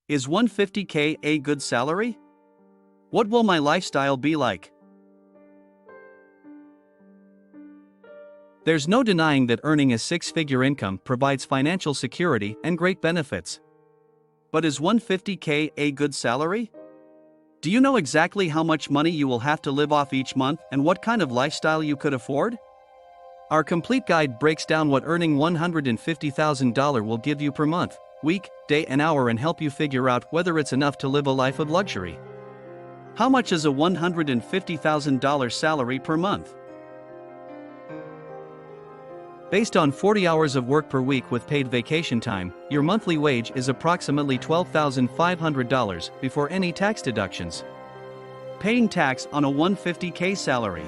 Is $150K a good salary? What will my lifestyle be like? There's no denying that earning a six-figure income provides financial security and great benefits. But is $150K a good salary? Do you know exactly how much money you will have to live off each month and what kind of lifestyle you could afford? Our complete guide breaks down what earning $150,000 will give you per month, week, day, and hour and help you figure out whether it's enough to live a life of luxury. How much is a $150,000 salary per month? Based on 40 hours of work per week with paid vacation time, your monthly wage is approximately $12,500 before any tax deductions. Paying tax on a $150K salary.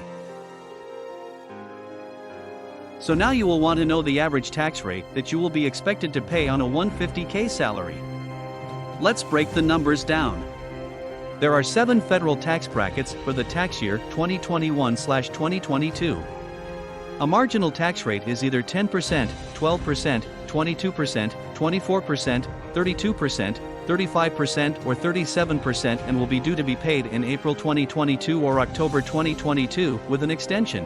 So now you will want to know the average tax rate that you will be expected to pay on a $150K salary. Let's break the numbers down. There are 7 federal tax brackets for the tax year 2021/2022. A marginal tax rate is either 10%, 12%, 22%, 24%, 32%, 35%, or 37% and will be due to be paid in April 2022 or October 2022 with an extension.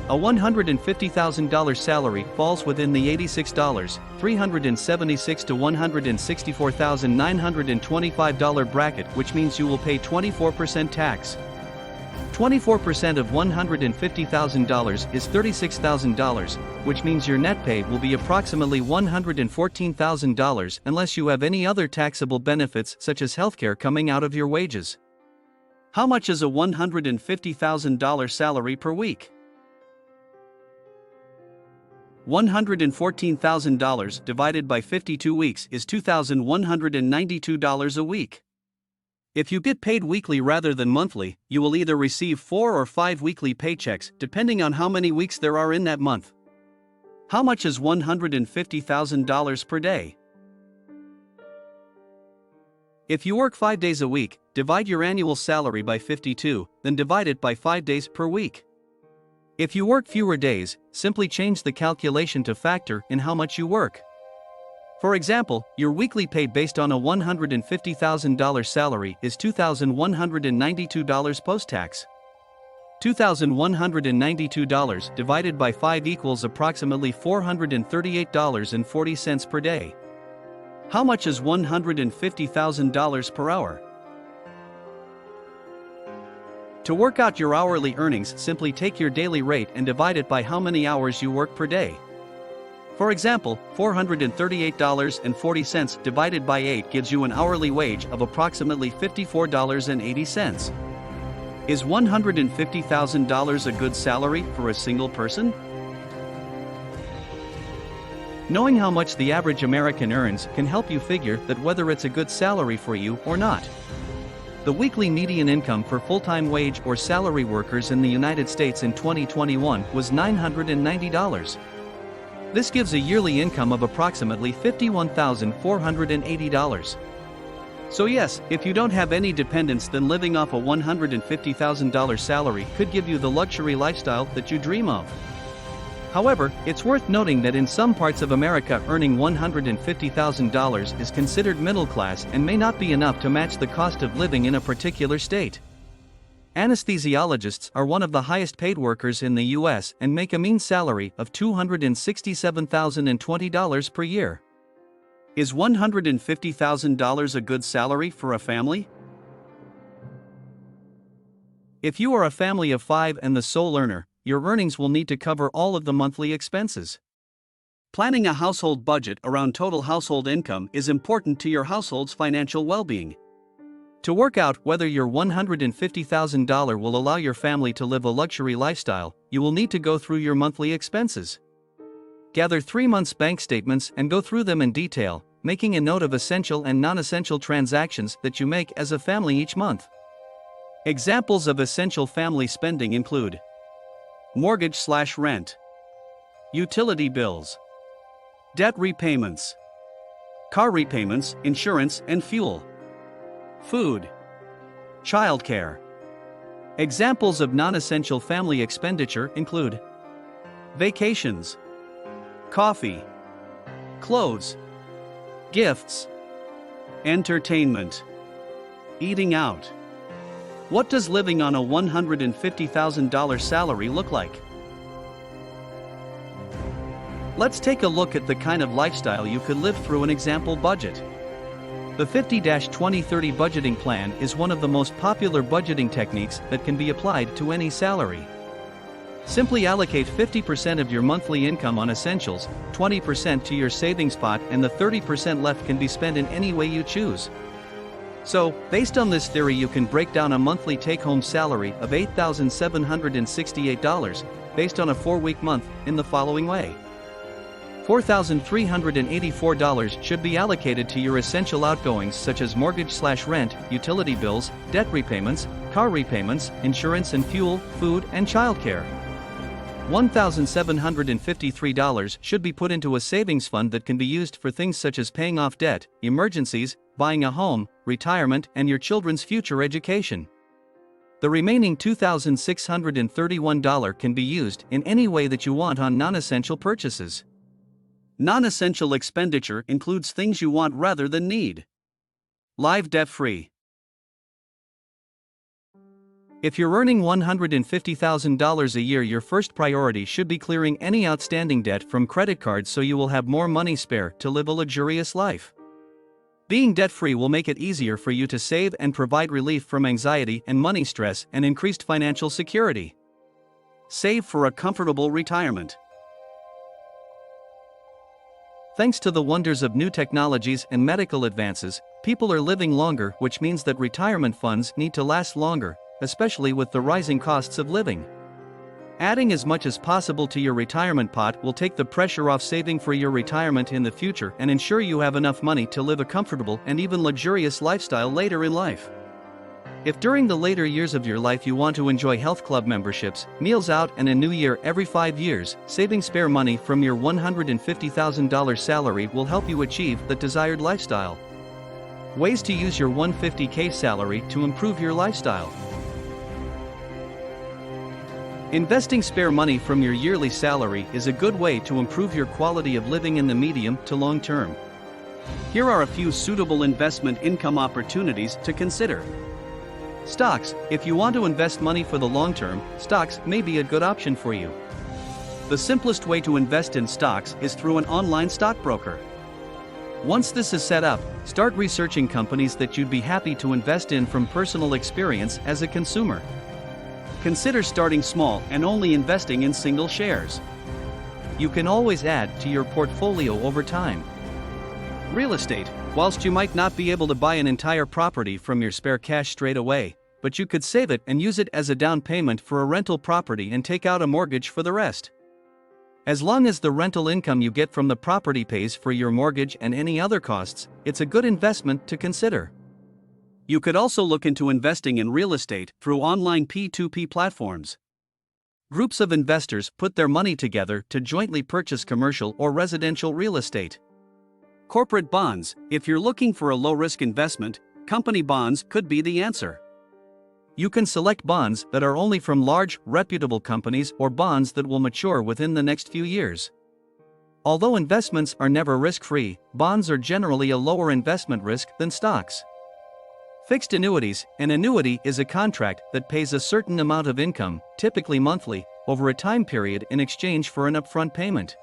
A $150,000 salary falls within the $86,376 to $164,925 bracket, which means you will pay 24% tax. 24% of $150,000 is $36,000, which means your net pay will be approximately $114,000 unless you have any other taxable benefits such as healthcare coming out of your wages. How much is a $150,000 salary per week? $114,000 divided by 52 weeks is $2,192 a week. If you get paid weekly rather than monthly, you will either receive 4 or 5 weekly paychecks depending on how many weeks there are in that month. How much is $150,000 per day? If you work 5 days a week, divide your annual salary by 52, then divide it by 5 days per week. If you work fewer days, simply change the calculation to factor in how much you work. For example, your weekly pay based on a $150,000 salary is $2,192 post-tax. $2,192 divided by 5 equals approximately $438.40 per day. How much is $150,000 per hour? To work out your hourly earnings, simply take your daily rate and divide it by how many hours you work per day. For example, $438.40 divided by 8 gives you an hourly wage of approximately $54.80. Is $150,000 a good salary for a single person? Knowing how much the average American earns can help you figure that whether it's a good salary for you or not. The weekly median income for full-time wage or salary workers in the United States in 2021 was $990. This gives a yearly income of approximately $51,480. So yes, if you don't have any dependents, then living off a $150,000 salary could give you the luxury lifestyle that you dream of. However, it's worth noting that in some parts of America earning $150,000 is considered middle class and may not be enough to match the cost of living in a particular state. Anesthesiologists are one of the highest paid workers in the U.S. and make a mean salary of $267,020 per year. Is $150,000 a good salary for a family? If you are a family of 5 and the sole earner, your earnings will need to cover all of the monthly expenses. Planning a household budget around total household income is important to your household's financial well-being. To work out whether your $150,000 will allow your family to live a luxury lifestyle, you will need to go through your monthly expenses. Gather 3 months' bank statements and go through them in detail, making a note of essential and non-essential transactions that you make as a family each month. Examples of essential family spending include mortgage/rent, utility bills, debt repayments, car repayments, insurance and fuel, food, childcare. Examples of non-essential family expenditure include vacations, coffee, clothes, gifts, Entertainment. Eating out. What does living on a $150,000 salary look like? Let's take a look at the kind of lifestyle you could live through an example budget. The 50-20-30 budgeting plan is one of the most popular budgeting techniques that can be applied to any salary. Simply allocate 50% of your monthly income on essentials, 20% to your savings pot, and the 30% left can be spent in any way you choose. So, based on this theory, you can break down a monthly take-home salary of $8,768 based on a 4-week month in the following way. $4,384 should be allocated to your essential outgoings such as mortgage/rent, utility bills, debt repayments, car repayments, insurance and fuel, food, and childcare. $1,753 should be put into a savings fund that can be used for things such as paying off debt, emergencies, buying a home, retirement, and your children's future education. The remaining $2,631 can be used in any way that you want on non-essential purchases. Non-essential expenditure includes things you want rather than need. Live debt-free. If you're earning $150,000 a year, your first priority should be clearing any outstanding debt from credit cards so you will have more money spare to live a luxurious life. Being debt-free will make it easier for you to save and provide relief from anxiety and money stress and increased financial security. Save for a comfortable retirement. Thanks to the wonders of new technologies and medical advances, people are living longer, which means that retirement funds need to last longer, especially with the rising costs of living. Adding as much as possible to your retirement pot will take the pressure off saving for your retirement in the future and ensure you have enough money to live a comfortable and even luxurious lifestyle later in life. If during the later years of your life you want to enjoy health club memberships, meals out, and a new year every 5 years, saving spare money from your $150,000 salary will help you achieve that desired lifestyle. Ways to use your $150K salary to improve your lifestyle. Investing spare money from your yearly salary is a good way to improve your quality of living in the medium to long term. Here are a few suitable investment income opportunities to consider. Stocks. If you want to invest money for the long term, stocks may be a good option for you. The simplest way to invest in stocks is through an online stockbroker. Once this is set up, start researching companies that you'd be happy to invest in from personal experience as a consumer. Consider starting small and only investing in single shares. You can always add to your portfolio over time. Real estate. Whilst you might not be able to buy an entire property from your spare cash straight away, but you could save it and use it as a down payment for a rental property and take out a mortgage for the rest. As long as the rental income you get from the property pays for your mortgage and any other costs, it's a good investment to consider. You could also look into investing in real estate through online P2P platforms. Groups of investors put their money together to jointly purchase commercial or residential real estate. Corporate bonds. If you're looking for a low-risk investment, company bonds could be the answer. You can select bonds that are only from large, reputable companies or bonds that will mature within the next few years. Although investments are never risk-free, bonds are generally a lower investment risk than stocks. Fixed annuities. An annuity is a contract that pays a certain amount of income, typically monthly, over a time period in exchange for an upfront payment.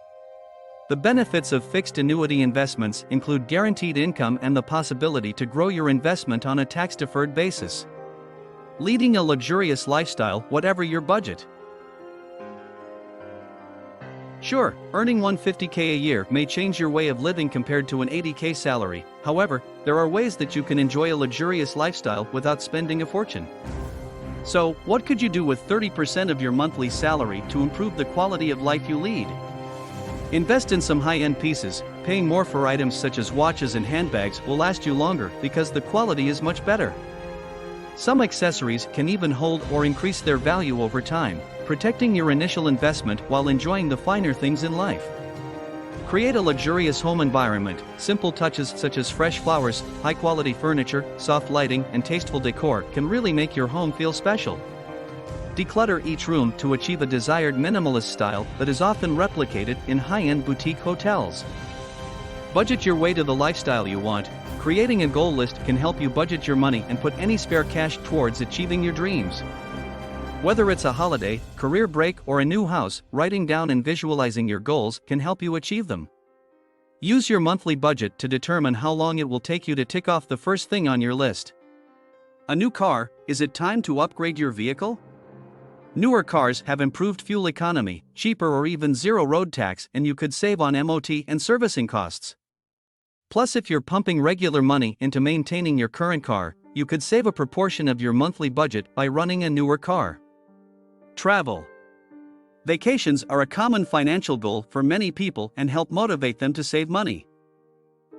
The benefits of fixed annuity investments include guaranteed income and the possibility to grow your investment on a tax-deferred basis. Leading a luxurious lifestyle, whatever your budget. Sure, earning $150K a year may change your way of living compared to an $80K salary. However, there are ways that you can enjoy a luxurious lifestyle without spending a fortune. So, what could you do with 30% of your monthly salary to improve the quality of life you lead? Invest in some high-end pieces. Paying more for items such as watches and handbags will last you longer because the quality is much better. Some accessories can even hold or increase their value over time, protecting your initial investment while enjoying the finer things in life. Create a luxurious home environment. Simple touches such as fresh flowers, high-quality furniture, soft lighting, and tasteful decor can really make your home feel special. Declutter each room to achieve a desired minimalist style that is often replicated in high-end boutique hotels. Budget your way to the lifestyle you want. Creating a goal list can help you budget your money and put any spare cash towards achieving your dreams. Whether it's a holiday, career break, or a new house, writing down and visualizing your goals can help you achieve them. Use your monthly budget to determine how long it will take you to tick off the first thing on your list. A new car, is it time to upgrade your vehicle? Newer cars have improved fuel economy, cheaper or even zero road tax, and you could save on MOT and servicing costs. Plus, if you're pumping regular money into maintaining your current car, you could save a proportion of your monthly budget by running a newer car. Travel. Vacations are a common financial goal for many people and help motivate them to save money.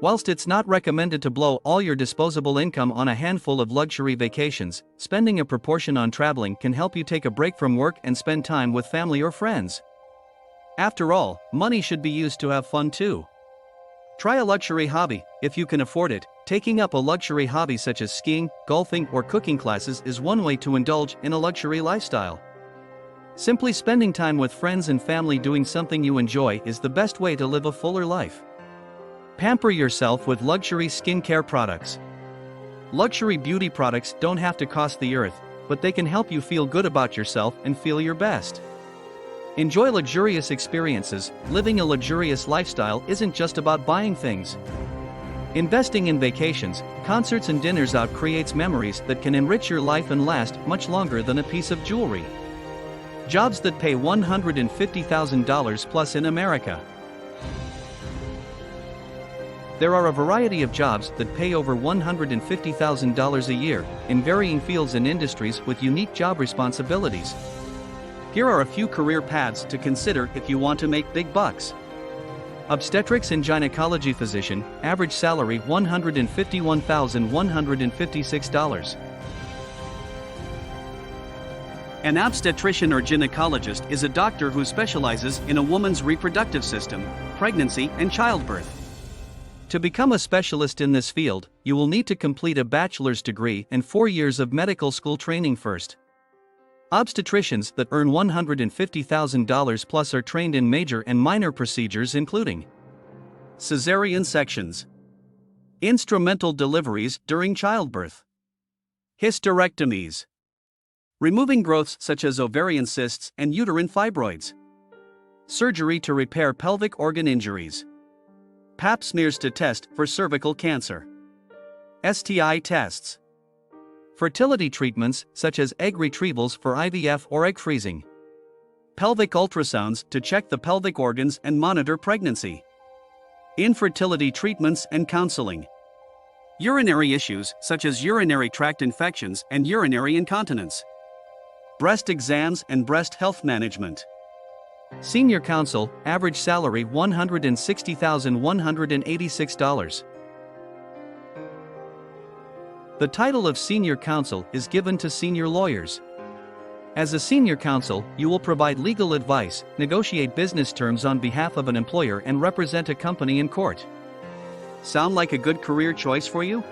Whilst it's not recommended to blow all your disposable income on a handful of luxury vacations, spending a proportion on traveling can help you take a break from work and spend time with family or friends. After all, money should be used to have fun too. Try a luxury hobby, if you can afford it. Taking up a luxury hobby such as skiing, golfing, or cooking classes is one way to indulge in a luxury lifestyle. Simply spending time with friends and family doing something you enjoy is the best way to live a fuller life. Pamper yourself with luxury skincare products. Luxury beauty products don't have to cost the earth, but they can help you feel good about yourself and feel your best. Enjoy luxurious experiences. Living a luxurious lifestyle isn't just about buying things. Investing in vacations, concerts, and dinners out creates memories that can enrich your life and last much longer than a piece of jewelry. Jobs that pay $150,000 plus in America. There are a variety of jobs that pay over $150,000 a year, in varying fields and industries with unique job responsibilities. Here are a few career paths to consider if you want to make big bucks. Obstetrics and gynecology physician, average salary $151,156. An obstetrician or gynecologist is a doctor who specializes in a woman's reproductive system, pregnancy, and childbirth. To become a specialist in this field, you will need to complete a bachelor's degree and 4 years of medical school training first. Obstetricians that earn $150,000 plus are trained in major and minor procedures including cesarean sections, instrumental deliveries during childbirth, hysterectomies, removing growths such as ovarian cysts and uterine fibroids, surgery to repair pelvic organ injuries, Pap smears to test for cervical cancer, STI tests, fertility treatments such as egg retrievals for IVF or egg freezing, pelvic ultrasounds to check the pelvic organs and monitor pregnancy, infertility treatments and counseling, urinary issues such as urinary tract infections and urinary incontinence, breast exams and breast health management. Senior counsel, average salary $160,186. The title of senior counsel is given to senior lawyers. As a senior counsel, you will provide legal advice, negotiate business terms on behalf of an employer, and represent a company in court. Sound like a good career choice for you?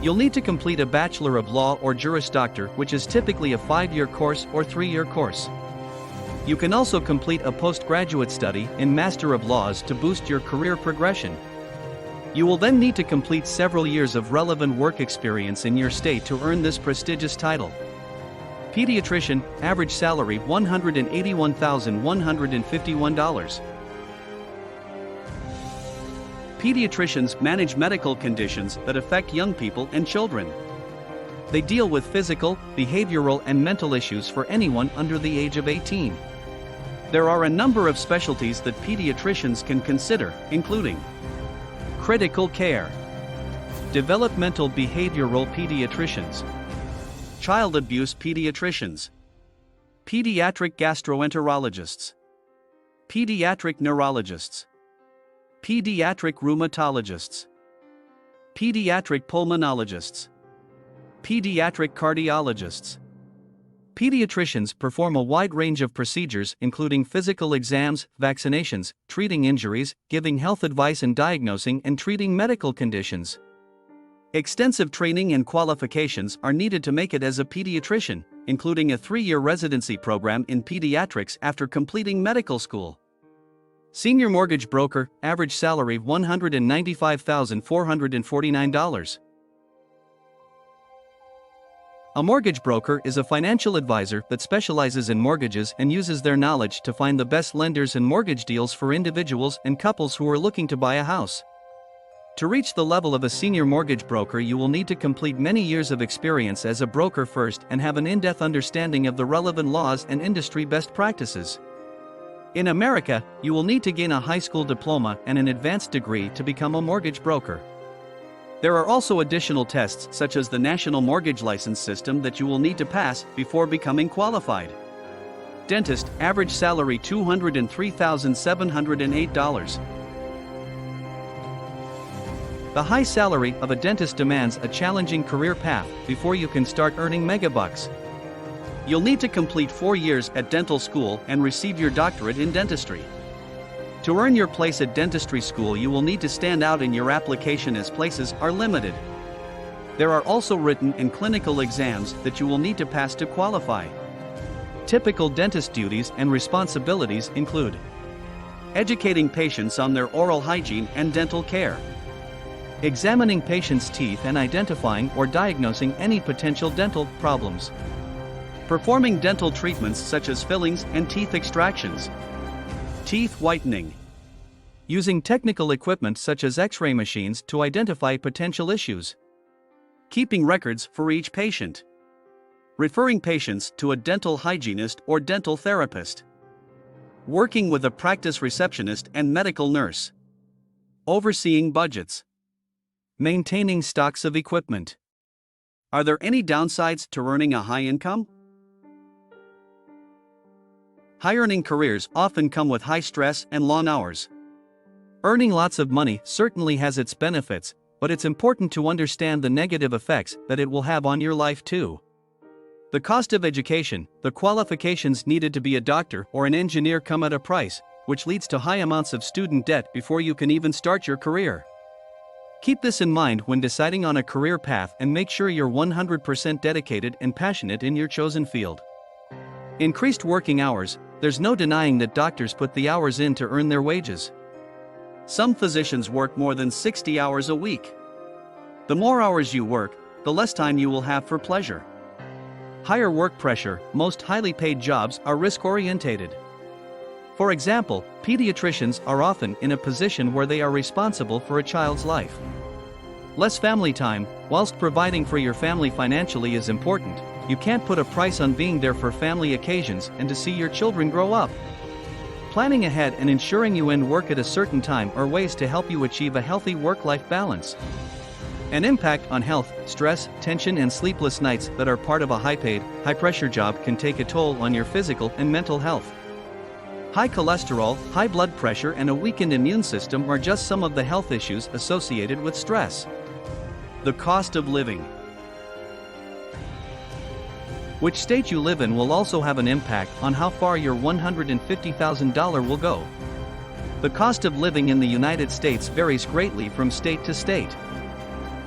You'll need to complete a Bachelor of Law or Juris Doctor, which is typically a 5-year course or 3-year course. You can also complete a postgraduate study in Master of Laws to boost your career progression. You will then need to complete several years of relevant work experience in your state to earn this prestigious title. Pediatrician, average salary $181,151. Pediatricians manage medical conditions that affect young people and children. They deal with physical, behavioral, and mental issues for anyone under the age of 18. There are a number of specialties that pediatricians can consider, including critical care, developmental behavioral pediatricians, child abuse pediatricians, pediatric gastroenterologists, pediatric neurologists, pediatric rheumatologists, pediatric pulmonologists, pediatric cardiologists. Pediatricians perform a wide range of procedures including physical exams, vaccinations, treating injuries, giving health advice, and diagnosing and treating medical conditions. Extensive training and qualifications are needed to make it as a pediatrician, including a 3-year residency program in pediatrics after completing medical school. Senior mortgage broker, average salary $195,449. A mortgage broker is a financial advisor that specializes in mortgages and uses their knowledge to find the best lenders and mortgage deals for individuals and couples who are looking to buy a house. To reach the level of a senior mortgage broker, you will need to complete many years of experience as a broker first and have an in-depth understanding of the relevant laws and industry best practices. In America, you will need to gain a high school diploma and an advanced degree to become a mortgage broker. There are also additional tests such as the National Mortgage License System that you will need to pass before becoming qualified. Dentist, average salary $203,708. The high salary of a dentist demands a challenging career path before you can start earning megabucks. You'll need to complete 4 years at dental school and receive your doctorate in dentistry. To earn your place at dentistry school, you will need to stand out in your application as places are limited. There are also written and clinical exams that you will need to pass to qualify. Typical dentist duties and responsibilities include educating patients on their oral hygiene and dental care, examining patients' teeth and identifying or diagnosing any potential dental problems, performing dental treatments such as fillings and teeth extractions, teeth whitening, using technical equipment such as X-ray machines to identify potential issues, keeping records for each patient, referring patients to a dental hygienist or dental therapist, working with a practice receptionist and medical nurse, overseeing budgets, maintaining stocks of equipment. Are there any downsides to earning a high income? High-earning careers often come with high stress and long hours. Earning lots of money certainly has its benefits, but it's important to understand the negative effects that it will have on your life too. The cost of education, the qualifications needed to be a doctor or an engineer come at a price, which leads to high amounts of student debt before you can even start your career. Keep this in mind when deciding on a career path and make sure you're 100% dedicated and passionate in your chosen field. Increased working hours. There's no denying that doctors put the hours in to earn their wages. Some physicians work more than 60 hours a week. The more hours you work, the less time you will have for pleasure. Higher work pressure. Most highly paid jobs are risk-orientated. For example, pediatricians are often in a position where they are responsible for a child's life. Less family time. Whilst providing for your family financially is important, you can't put a price on being there for family occasions and to see your children grow up. Planning ahead and ensuring you end work at a certain time are ways to help you achieve a healthy work-life balance. An impact on health. Stress, tension and sleepless nights that are part of a high-paid, high-pressure job can take a toll on your physical and mental health. High cholesterol, high blood pressure and a weakened immune system are just some of the health issues associated with stress. The cost of living. Which state you live in will also have an impact on how far your $150,000 will go. The cost of living in the United States varies greatly from state to state.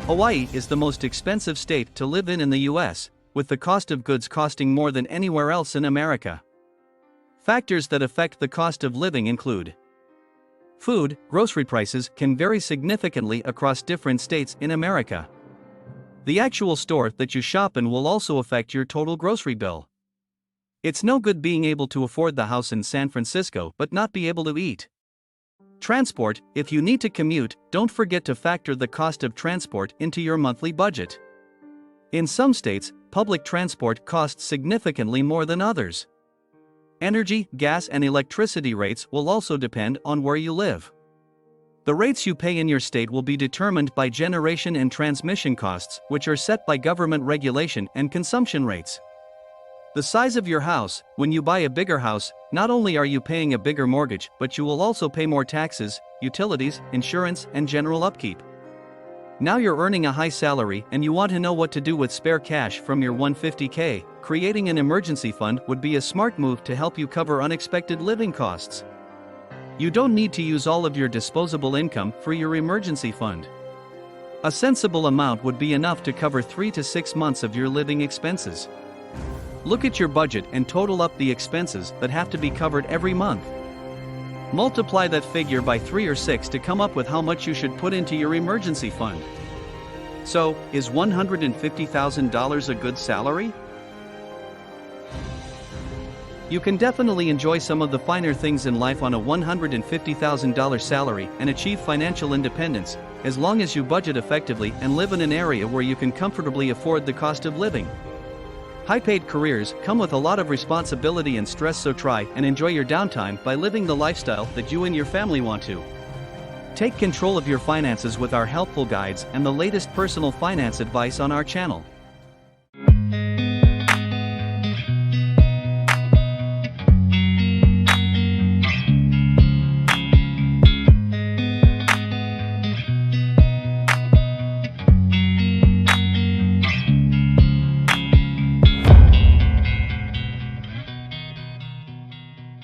Hawaii is the most expensive state to live in the US, with the cost of goods costing more than anywhere else in America. Factors that affect the cost of living include food. Grocery prices can vary significantly across different states in America. The actual store that you shop in will also affect your total grocery bill. It's no good being able to afford the house in San Francisco but not be able to eat. Transport. If you need to commute, don't forget to factor the cost of transport into your monthly budget. In some states, public transport costs significantly more than others. Energy, gas and electricity rates will also depend on where you live. The rates you pay in your state will be determined by generation and transmission costs, which are set by government regulation and consumption rates. The size of your house. When you buy a bigger house, not only are you paying a bigger mortgage, but you will also pay more taxes, utilities, insurance, and general upkeep. Now you're earning a high salary and you want to know what to do with spare cash from your $150K. Creating an emergency fund would be a smart move to help you cover unexpected living costs. You don't need to use all of your disposable income for your emergency fund. A sensible amount would be enough to cover 3 to 6 months of your living expenses. Look at your budget and total up the expenses that have to be covered every month. Multiply that figure by 3 or 6 to come up with how much you should put into your emergency fund. So, is $150,000 a good salary? You can definitely enjoy some of the finer things in life on a $150,000 salary and achieve financial independence, as long as you budget effectively and live in an area where you can comfortably afford the cost of living. High-paid careers come with a lot of responsibility and stress, so try and enjoy your downtime by living the lifestyle that you and your family want to. Take control of your finances with our helpful guides and the latest personal finance advice on our channel.